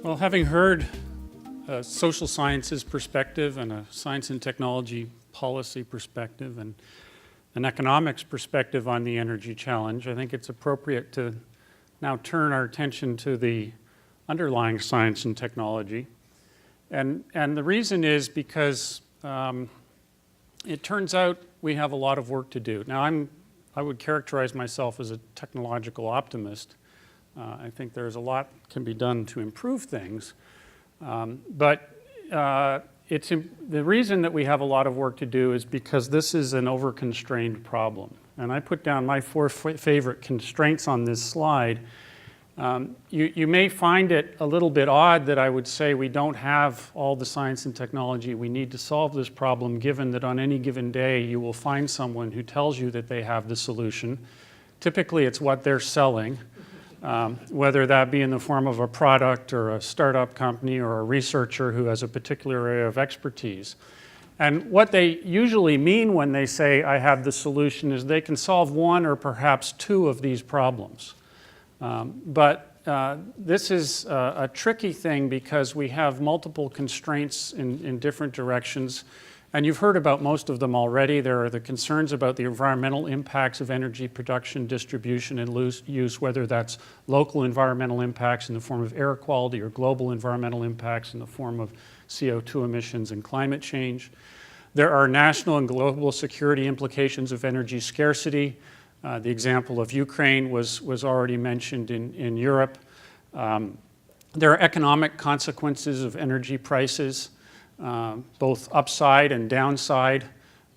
Well, having heard a social sciences perspective and a science and technology policy perspective and an economics perspective on the energy challenge, I think it's appropriate to now turn our attention to the underlying science and technology. And the reason is because it turns out we have a lot of work to do. Now, I would characterize myself as a technological optimist. I think there's a lot can be done to improve things. The reason that we have a lot of work to do is because this is an over-constrained problem. And I put down my four favorite constraints on this slide. You may find it a little bit odd that I would say we don't have all the science and technology we need to solve this problem, given that on any given day you will find someone who tells you that they have the solution. Typically it's what they're selling. Whether that be in the form of a product or a startup company or a researcher who has a particular area of expertise. And what they usually mean when they say, I have the solution, is they can solve one or perhaps two of these problems. This is a tricky thing because we have multiple constraints in different directions. And you've heard about most of them already. There are the concerns about the environmental impacts of energy production, distribution, and use, whether that's local environmental impacts in the form of air quality or global environmental impacts in the form of CO2 emissions and climate change. There are national and global security implications of energy scarcity. The example of Ukraine was already mentioned in Europe. There are economic consequences of energy prices. Both upside and downside.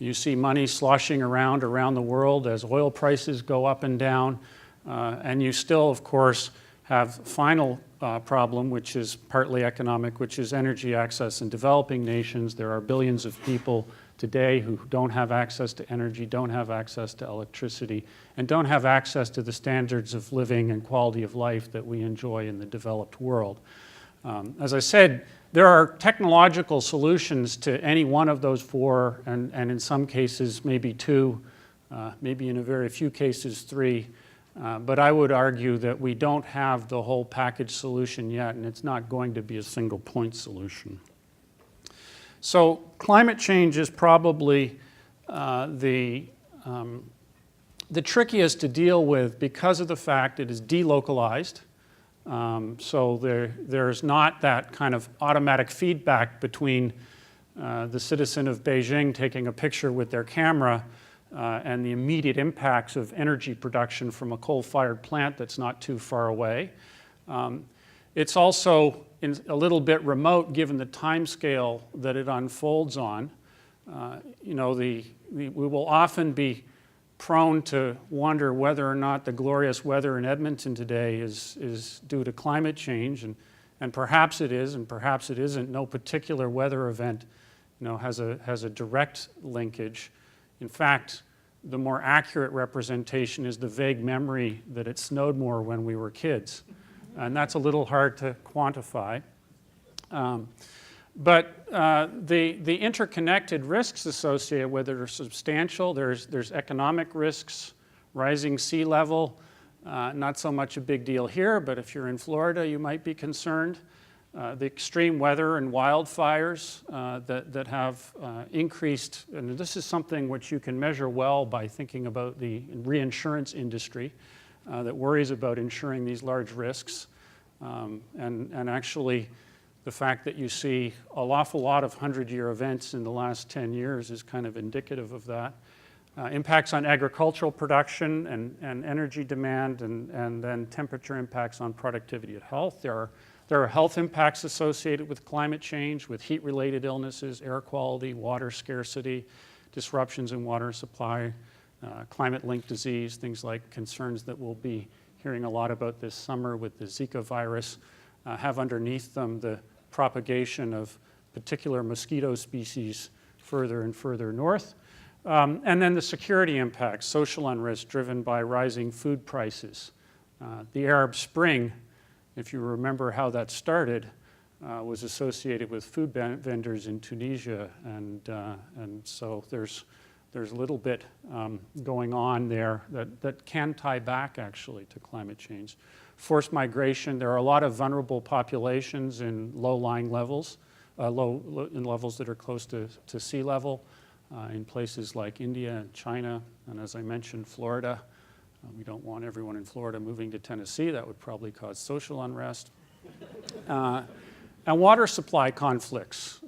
You see money sloshing around the world as oil prices go up and down. And you still, of course, have final problem, which is partly economic, which is energy access in developing nations. There are billions of people today who don't have access to energy, don't have access to electricity, and don't have access to the standards of living and quality of life that we enjoy in the developed world. As I said, there are technological solutions to any one of those four, and in some cases maybe two, maybe in a very few cases three. But I would argue that we don't have the whole package solution yet, and it's not going to be a single point solution. So climate change is probably the trickiest to deal with because of the fact it is delocalized. So there's not that kind of automatic feedback between the citizen of Beijing taking a picture with their camera and the immediate impacts of energy production from a coal-fired plant that's not too far away. It's also a little bit remote given the time scale that it unfolds on. We will often be prone to wonder whether or not the glorious weather in Edmonton today is due to climate change, and perhaps it is, and perhaps it isn't. No particular weather event, has a direct linkage. In fact, the more accurate representation is the vague memory that it snowed more when we were kids, and that's a little hard to quantify. But the interconnected risks associated with it are substantial. There's economic risks, rising sea level, not so much a big deal here, but if you're in Florida, you might be concerned. The extreme weather and wildfires that have increased, and this is something which you can measure well by thinking about the reinsurance industry that worries about insuring these large risks. And actually, the fact that you see an awful lot of 100-year events in the last 10 years is kind of indicative of that. Impacts on agricultural production and energy demand, and then temperature impacts on productivity and health. There are health impacts associated with climate change, with heat-related illnesses, air quality, water scarcity, disruptions in water supply, climate-linked disease, things like concerns that we'll be hearing a lot about this summer with the Zika virus, have underneath them the propagation of particular mosquito species further and further north. And then the security impacts, social unrest driven by rising food prices. The Arab Spring, if you remember how that started, was associated with food vendors in Tunisia. And so there's there's a little bit going on there that can tie back actually to climate change. Forced migration, there are a lot of vulnerable populations in low-lying levels, in levels that are close to sea level, in places like India and China, and as I mentioned, Florida. We don't want everyone in Florida moving to Tennessee. That would probably cause social unrest. And water supply conflicts,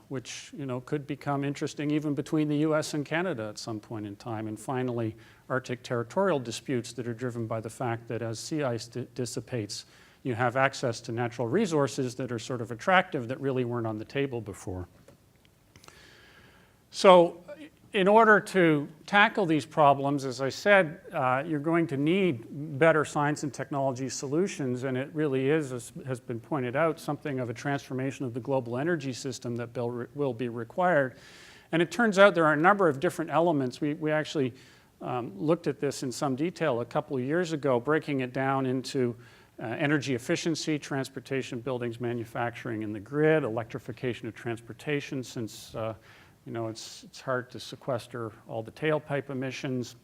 which could become interesting even between the US and Canada at some point in time. And finally, Arctic territorial disputes that are driven by the fact that as sea ice dissipates, you have access to natural resources that are sort of attractive that really weren't on the table before. So in order to tackle these problems, as I said, you're going to need better science and technology solutions, and it really is, as has been pointed out, something of a transformation of the global energy system that will be required. And it turns out there are a number of different elements. We actually looked at this in some detail a couple of years ago, breaking it down into energy efficiency, transportation, buildings, manufacturing, and the grid, electrification of transportation, since it's hard to sequester all the tailpipe emissions,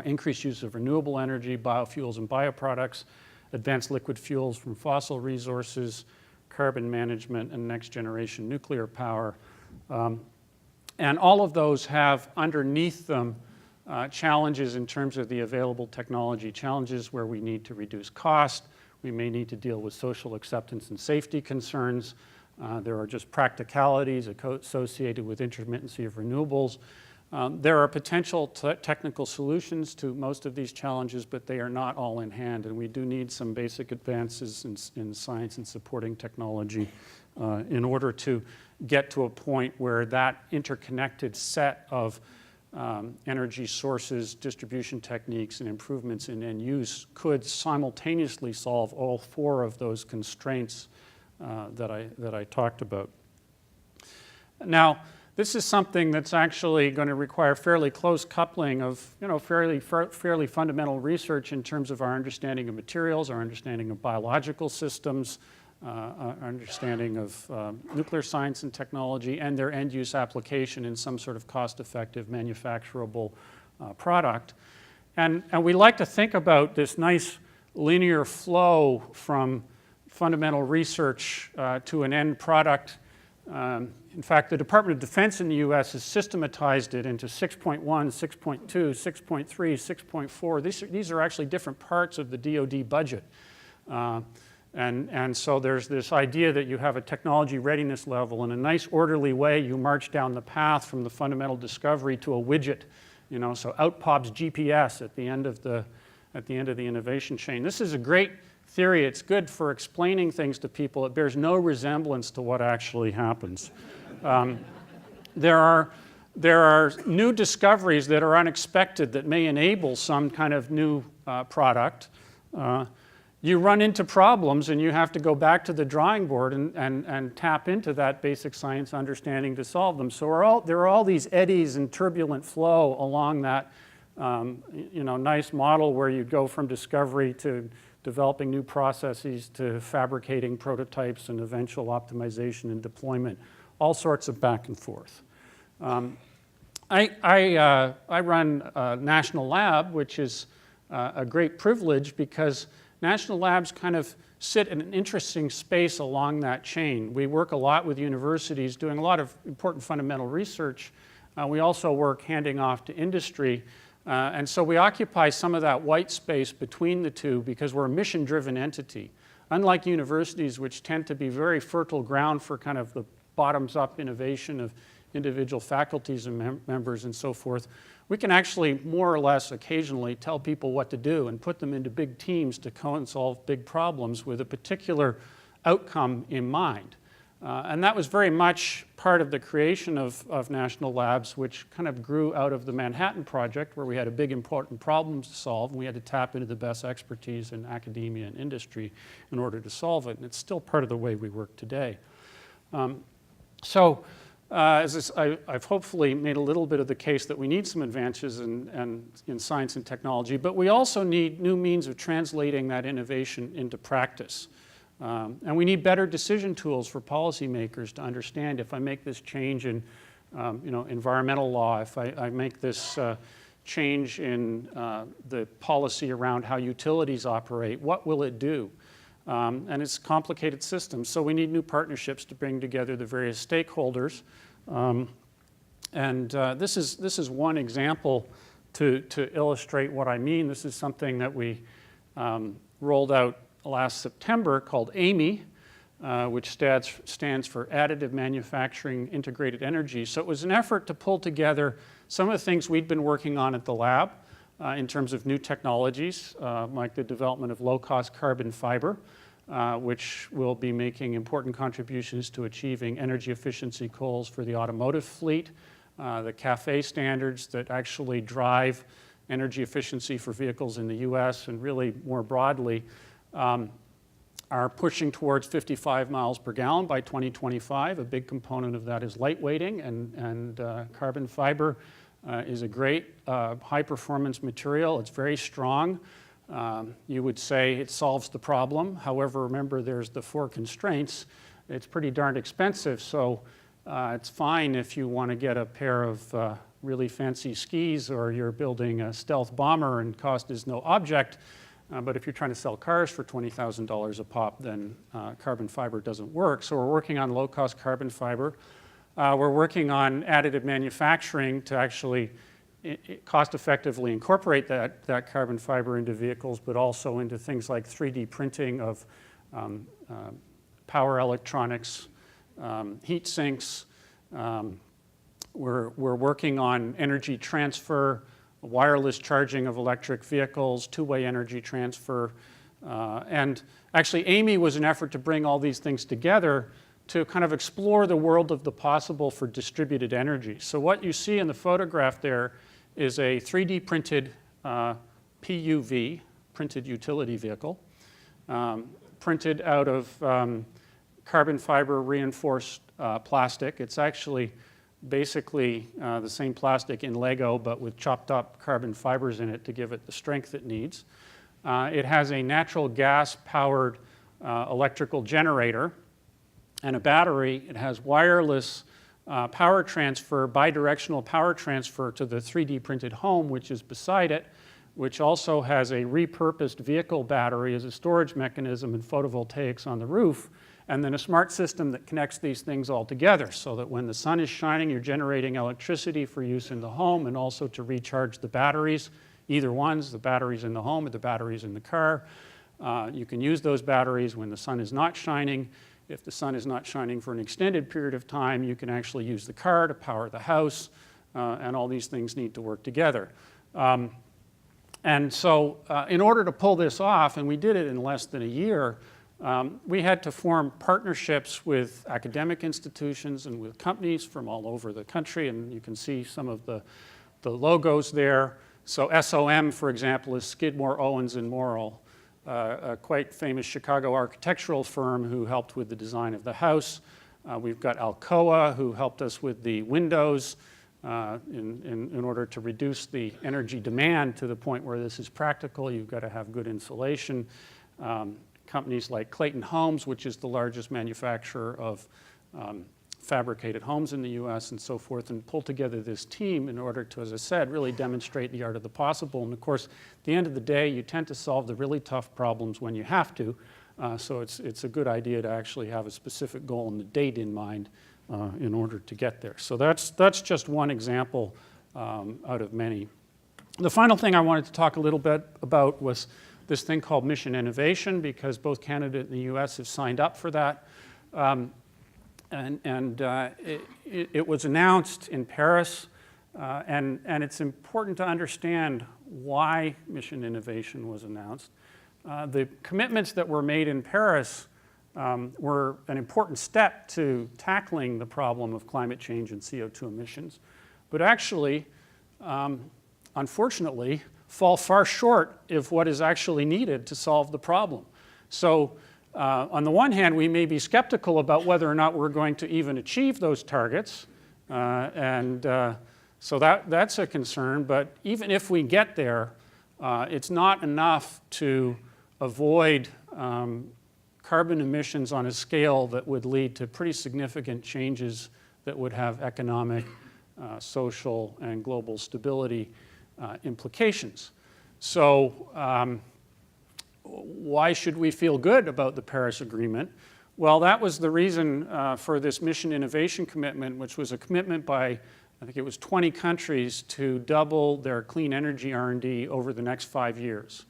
increased use of renewable energy, biofuels and bioproducts, advanced liquid fuels from fossil resources, carbon management, and next generation nuclear power. And all of those have underneath them challenges in terms of the available technology, challenges where we need to reduce cost, we may need to deal with social acceptance and safety concerns. There are just practicalities associated with intermittency of renewables. There are potential technical solutions to most of these challenges, but they are not all in hand, and we do need some basic advances in science and supporting technology in order to get to a point where that interconnected set of energy sources, distribution techniques, and improvements in end use could simultaneously solve all four of those constraints that I talked about. Now, this is something that's actually going to require fairly close coupling of fairly fundamental research in terms of our understanding of materials, our understanding of biological systems, our understanding of nuclear science and technology, and their end-use application in some sort of cost-effective manufacturable product. And we like to think about this nice linear flow from fundamental research to an end product. In fact, the Department of Defense in the US has systematized it into 6.1, 6.2, 6.3, 6.4. These are actually different parts of the DoD budget. And so there's this idea that you have a technology readiness level. In a nice orderly way, you march down the path from the fundamental discovery to a widget. So out pops GPS at the end of the innovation chain. This is a great theory. It's good for explaining things to people. It bears no resemblance to what actually happens. There are new discoveries that are unexpected that may enable some kind of new product. You run into problems and you have to go back to the drawing board and tap into that basic science understanding to solve them. So there are all these eddies and turbulent flow along that nice model where you go from discovery to developing new processes to fabricating prototypes and eventual optimization and deployment, all sorts of back and forth. I run a national lab, which is a great privilege because national labs kind of sit in an interesting space along that chain. We work a lot with universities doing a lot of important fundamental research. We also work handing off to industry. And so we occupy some of that white space between the two because we're a mission-driven entity. Unlike universities, which tend to be very fertile ground for kind of the bottoms-up innovation of individual faculties and members and so forth, we can actually more or less occasionally tell people what to do and put them into big teams to co-solve big problems with a particular outcome in mind. And that was very much part of the creation of national labs, which kind of grew out of the Manhattan Project, where we had a big important problem to solve, and we had to tap into the best expertise in academia and industry in order to solve it. And it's still part of the way we work today. I've hopefully made a little bit of the case that we need some advances in science and technology, but we also need new means of translating that innovation into practice. And we need better decision tools for policymakers to understand if I make this change in environmental law, if I make this change in the policy around how utilities operate, what will it do? And it's a complicated system, so we need new partnerships to bring together the various stakeholders. This is one example to illustrate what I mean. This is something that we rolled out last September called AMI, which stands for Additive Manufacturing Integrated Energy. So it was an effort to pull together some of the things we'd been working on at the lab in terms of new technologies, like the development of low-cost carbon fiber, which will be making important contributions to achieving energy efficiency goals for the automotive fleet, the CAFE standards that actually drive energy efficiency for vehicles in the US and really more broadly are pushing towards 55 miles per gallon by 2025. A big component of that is lightweighting, and carbon fiber is a great high-performance material. It's very strong. You would say it solves the problem. However, remember there's the 4 constraints. It's pretty darn expensive, so it's fine if you want to get a pair of really fancy skis or you're building a stealth bomber and cost is no object. But if you're trying to sell cars for $20,000 a pop, then carbon fiber doesn't work. So we're working on low-cost carbon fiber. We're working on additive manufacturing to actually cost-effectively incorporate that carbon fiber into vehicles, but also into things like 3D printing of power electronics, heat sinks. We're working on energy transfer, wireless charging of electric vehicles, two-way energy transfer. And actually, AMI was an effort to bring all these things together to kind of explore the world of the possible for distributed energy. So what you see in the photograph there is a 3D printed PUV, printed utility vehicle, printed out of carbon fiber reinforced plastic. It's actually basically the same plastic in Lego, but with chopped up carbon fibers in it to give it the strength it needs. It has a natural gas powered electrical generator and a battery. It has wireless power transfer, bidirectional power transfer to the 3D printed home, which is beside it, which also has a repurposed vehicle battery as a storage mechanism and photovoltaics on the roof, and then a smart system that connects these things all together so that when the sun is shining, you're generating electricity for use in the home and also to recharge the batteries, either ones, the batteries in the home or the batteries in the car. You can use those batteries when the sun is not shining. If the sun is not shining for an extended period of time, you can actually use the car to power the house, and all these things need to work together. And so in order to pull this off, and we did it in less than a year, we had to form partnerships with academic institutions and with companies from all over the country, and you can see some of the logos there. So SOM, for example, is Skidmore, Owens, and Morrill, a quite famous Chicago architectural firm who helped with the design of the house. We've got Alcoa, who helped us with the windows in order to reduce the energy demand to the point where this is practical. You've got to have good insulation. Companies like Clayton Homes, which is the largest manufacturer of fabricated homes in the US and so forth, and pull together this team in order to, as I said, really demonstrate the art of the possible. And of course, at the end of the day, you tend to solve the really tough problems when you have to. So it's a good idea to actually have a specific goal and the date in mind in order to get there. So that's just one example out of many. The final thing I wanted to talk a little bit about was this thing called Mission Innovation, because both Canada and the US have signed up for that. It was announced in Paris, and it's important to understand why Mission Innovation was announced. The commitments that were made in Paris were an important step to tackling the problem of climate change and CO2 emissions, but actually, unfortunately, fall far short of what is actually needed to solve the problem. So on the one hand, we may be skeptical about whether or not we're going to even achieve those targets, so that's a concern, but even if we get there, it's not enough to avoid carbon emissions on a scale that would lead to pretty significant changes that would have economic social and global stability implications. So why should we feel good about the Paris Agreement? Well, that was the reason for this Mission Innovation Commitment, which was a commitment by, I think it was 20 countries to double their clean energy R&D over the next 5 years.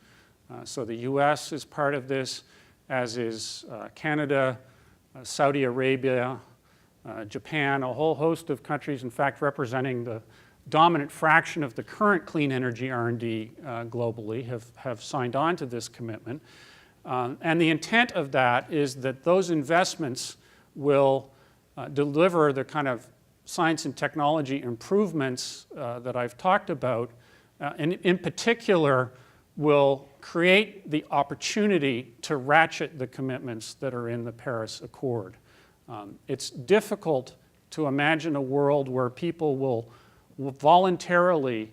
So the US is part of this, as is Canada, Saudi Arabia, Japan, a whole host of countries, in fact, representing the dominant fraction of the current clean energy R&D globally have signed on to this commitment. And the intent of that is that those investments will deliver the kind of science and technology improvements that I've talked about, and in particular will create the opportunity to ratchet the commitments that are in the Paris Accord. It's difficult to imagine a world where people will voluntarily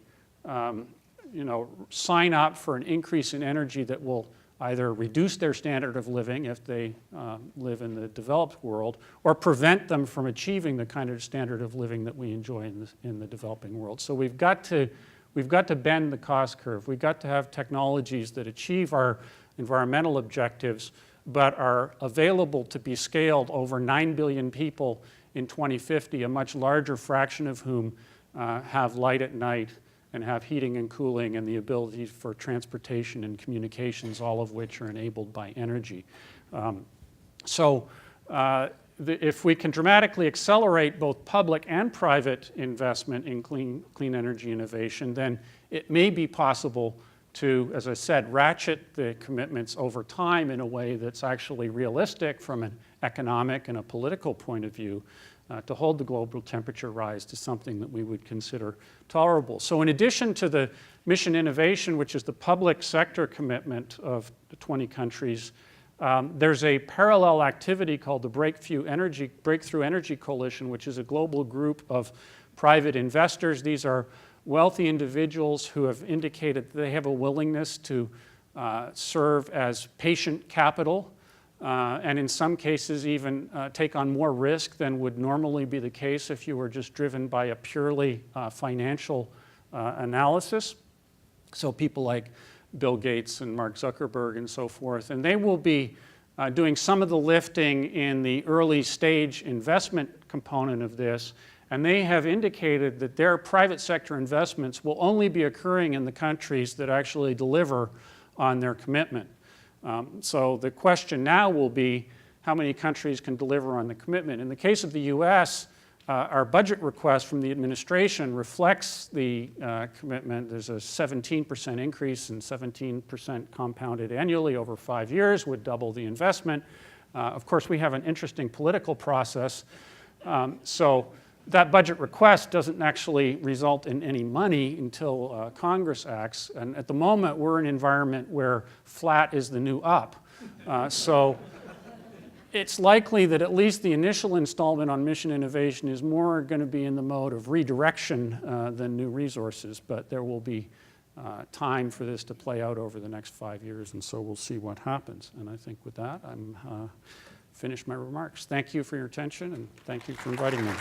sign up for an increase in energy that will either reduce their standard of living if they live in the developed world, or prevent them from achieving the kind of standard of living that we enjoy in the developing world. So we've got to bend the cost curve. We've got to have technologies that achieve our environmental objectives, but are available to be scaled over 9 billion people in 2050, a much larger fraction of whom have light at night and have heating and cooling and the ability for transportation and communications, all of which are enabled by energy. If we can dramatically accelerate both public and private investment in clean energy innovation, then it may be possible to, as I said, ratchet the commitments over time in a way that's actually realistic from an economic and a political point of view, to hold the global temperature rise to something that we would consider tolerable. So in addition to the Mission Innovation, which is the public sector commitment of the 20 countries, there's a parallel activity called the Breakthrough Energy Coalition, which is a global group of private investors. These are wealthy individuals who have indicated that they have a willingness to serve as patient capital, and in some cases even take on more risk than would normally be the case if you were just driven by a purely financial analysis. So people like Bill Gates and Mark Zuckerberg and so forth. And they will be doing some of the lifting in the early stage investment component of this. And they have indicated that their private sector investments will only be occurring in the countries that actually deliver on their commitment. So the question now will be how many countries can deliver on the commitment. In the case of the US, our budget request from the administration reflects the commitment. There's a 17% increase and 17% compounded annually over 5 years, would double the investment. Of course, we have an interesting political process. So that budget request doesn't actually result in any money until Congress acts. And at the moment, we're in an environment where flat is the new up. So it's likely that at least the initial installment on Mission Innovation is more going to be in the mode of redirection than new resources. But there will be time for this to play out over the next 5 years, and so we'll see what happens. And I think with that, I'm finished my remarks. Thank you for your attention, and thank you for inviting me.